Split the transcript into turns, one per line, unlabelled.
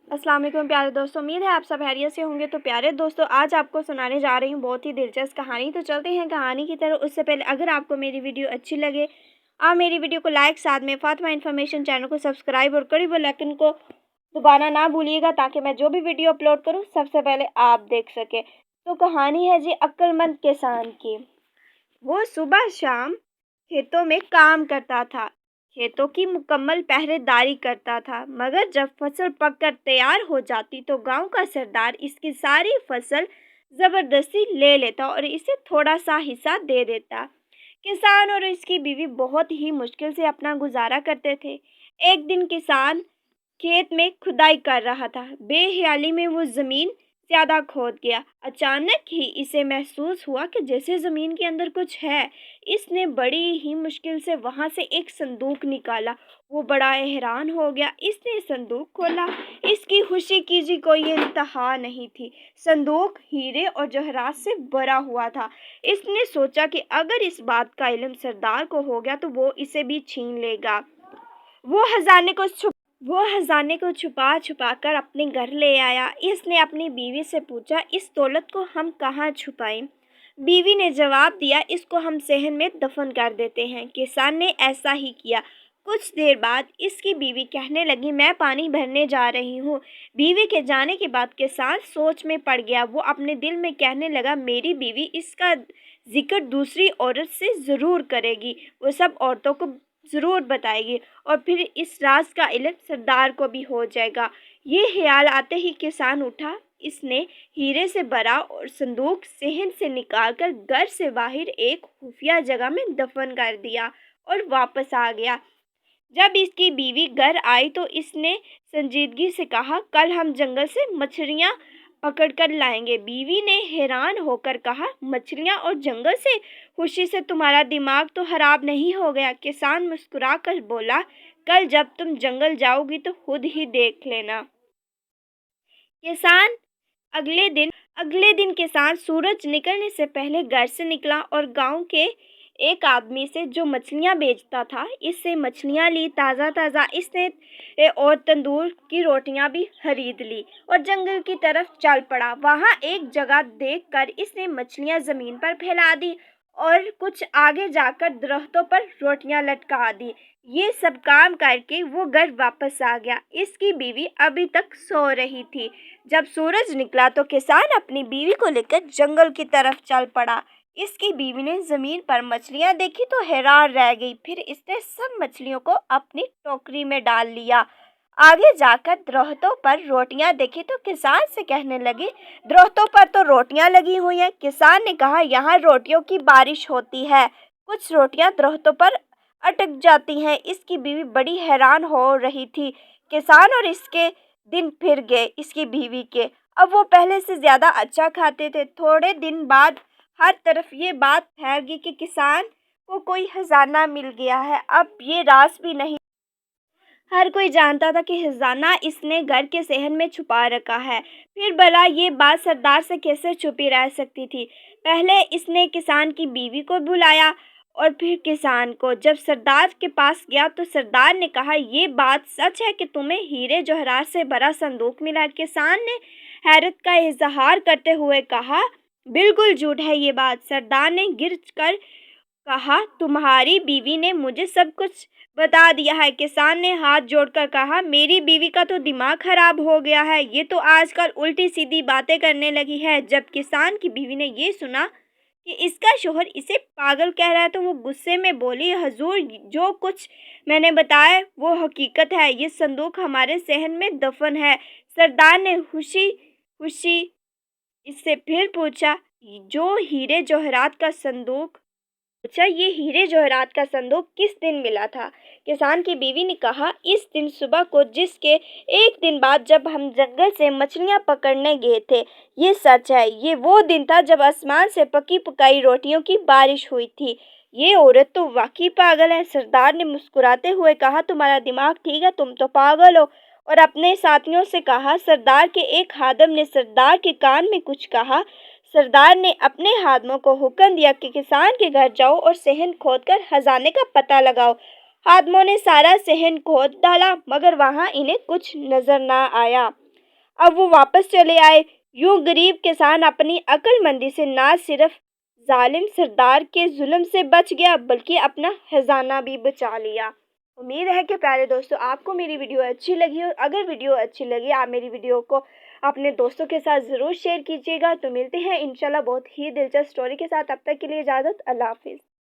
अस्सलाम वालेकुम प्यारे दोस्तों, उम्मीद है आप सब खैरियत से होंगे। तो प्यारे दोस्तों, आज आपको सुनाने जा रही हूँ बहुत ही दिलचस्प कहानी। तो चलते हैं कहानी की तरफ। उससे पहले अगर आपको मेरी वीडियो अच्छी लगे, आप मेरी वीडियो को लाइक, साथ में फातिमा इन्फॉर्मेशन चैनल को सब्सक्राइब और कड़ी बेल आइकन को दबाना ना भूलिएगा, ताकि मैं जो भी वीडियो अपलोड करूँ सबसे पहले आप देख सकें। तो कहानी है जी अक्लमंद किसान की। वो सुबह शाम खेतों में काम करता था, खेतों की मुकम्मल पहरेदारी करता था, मगर जब फसल पककर तैयार हो जाती तो गांव का सरदार इसकी सारी फसल ज़बरदस्ती ले लेता और इसे थोड़ा सा हिस्सा दे देता। किसान और इसकी बीवी बहुत ही मुश्किल से अपना गुजारा करते थे। एक दिन किसान खेत में खुदाई कर रहा था। बेख्याली में वो ज़मीन ज़्यादा खोद गया। अचानक ही इसे महसूस हुआ कि जैसे ज़मीन के अंदर कुछ है। इसने बड़ी ही मुश्किल से वहाँ से एक संदूक निकाला। वो बड़ा हैरान हो गया। इसने संदूक खोला। इसकी खुशी की जी कोई इंतहा नहीं थी। संदूक हीरे और जवाहरात से भरा हुआ था। इसने सोचा कि अगर इस बात का इल्म सरदार को हो गया तो वो इसे भी छीन लेगा। वो खजाने को छुपा छुपा कर अपने घर ले आया। इसने अपनी बीवी से पूछा, इस दौलत को हम कहाँ छुपाएं? बीवी ने जवाब दिया, इसको हम सहन में दफन कर देते हैं। किसान ने ऐसा ही किया। कुछ देर बाद इसकी बीवी कहने लगी, मैं पानी भरने जा रही हूँ। बीवी के जाने के बाद किसान सोच में पड़ गया। वो अपने दिल में कहने लगा, मेरी बीवी इसका जिक्र दूसरी औरत से ज़रूर करेगी, वो सब औरतों को ज़रूर बताएगी और फिर इस राज का इल्म सरदार को भी हो जाएगा। ये ख्याल आते ही किसान उठा। इसने हीरे से भरा और संदूक सहन से निकालकर घर से बाहर एक खुफिया जगह में दफन कर दिया और वापस आ गया। जब इसकी बीवी घर आई तो इसने संजीदगी से कहा, कल हम जंगल से मछलियाँ पकड़ कर लाएंगे। बीवी ने हैरान होकर कहा, मछलियाँ और जंगल से? खुशी से तुम्हारा दिमाग तो खराब नहीं हो गया? किसान मुस्कुरा कर बोला, कल जब तुम जंगल जाओगी तो खुद ही देख लेना। किसान अगले दिन किसान सूरज निकलने से पहले घर से निकला और गांव के एक आदमी से, जो मछलियां बेचता था, इससे मछलियां ली ताज़ा ताज़ा। इसने और तंदूर की रोटियां भी खरीद ली और जंगल की तरफ चल पड़ा। वहां एक जगह देखकर इसने मछलियां ज़मीन पर फैला दी और कुछ आगे जाकर दरख्तों पर रोटियां लटका दी। ये सब काम करके वो घर वापस आ गया। इसकी बीवी अभी तक सो रही थी। जब सूरज निकला तो किसान अपनी बीवी को लेकर जंगल की तरफ चल पड़ा। इसकी बीवी ने जमीन पर मछलियां देखी तो हैरान रह गई। फिर इसने सब मछलियों को अपनी टोकरी में डाल लिया। आगे जाकर दरख्तों पर रोटियां देखी तो किसान से कहने लगी, दरख्तों पर तो रोटियां लगी हुई हैं। किसान ने कहा, यहाँ रोटियों की बारिश होती है, कुछ रोटियां दरख्तों पर अटक जाती हैं। इसकी बीवी बड़ी हैरान हो रही थी। किसान और इसके दिन फिर गए इसकी बीवी के। अब वो पहले से ज़्यादा अच्छा खाते थे। थोड़े दिन बाद हर तरफ ये बात फैल गई कि किसान को कोई खजाना मिल गया है। अब ये राज भी नहीं, हर कोई जानता था कि खजाना इसने घर के सहन में छुपा रखा है। फिर भला ये बात सरदार से कैसे छुपी रह सकती थी? पहले इसने किसान की बीवी को बुलाया और फिर किसान को। जब सरदार के पास गया तो सरदार ने कहा, ये बात सच है कि तुम्हें हीरे जवाहरात से भरा संदूक मिला? किसान ने हैरत का इजहार करते हुए कहा, बिल्कुल झूठ है ये बात। सरदार ने गिर कर कहा, तुम्हारी बीवी ने मुझे सब कुछ बता दिया है। किसान ने हाथ जोड़कर कहा, मेरी बीवी का तो दिमाग खराब हो गया है, ये तो आजकल उल्टी सीधी बातें करने लगी है। जब किसान की बीवी ने ये सुना कि इसका शोहर इसे पागल कह रहा है तो वो गुस्से में बोली, हजूर, जो कुछ मैंने बताया वो हकीकत है। ये संदूक हमारे सहन में दफन है। सरदार ने खुशी खुशी इससे फिर पूछा, जो हीरे जवाहरात का संदूक ये हीरे जवाहरात का संदूक किस दिन मिला था? किसान की बीवी ने कहा, इस दिन सुबह को, जिसके एक दिन बाद जब हम जंगल से मछलियां पकड़ने गए थे। ये सच है। ये वो दिन था जब आसमान से पकी पकाई रोटियों की बारिश हुई थी। ये औरत तो वाकई पागल है। सरदार ने मुस्कुराते हुए कहा, तुम्हारा दिमाग ठीक है, तुम तो पागल हो। और अपने साथियों से कहा। सरदार के एक खादम ने सरदार के कान में कुछ कहा। सरदार ने अपने हाथों को हुक्म दिया कि किसान के घर जाओ और सहन खोदकर खजाने का पता लगाओ। हाथमों ने सारा सहन खोद डाला, मगर वहां इन्हें कुछ नजर ना आया। اب وہ واپس چلے آئے۔ یوں غریب کسان اپنی عقل مندی سے نہ صرف ظالم سردار کے ظلم سے بچ گیا بلکہ اپنا خزانہ بھی بچا لیا۔ امید ہے کہ پیارے دوستو آپ کو میری ویڈیو اچھی لگی ہو۔ اگر ویڈیو اچھی لگی آپ میری ویڈیو کو اپنے دوستوں کے ساتھ ضرور شیئر کیجیے گا۔ تو ملتے ہیں انشاءاللہ بہت ہی دلچسپ سٹوری کے ساتھ، تب تک کے لیے اجازت، اللہ حافظ۔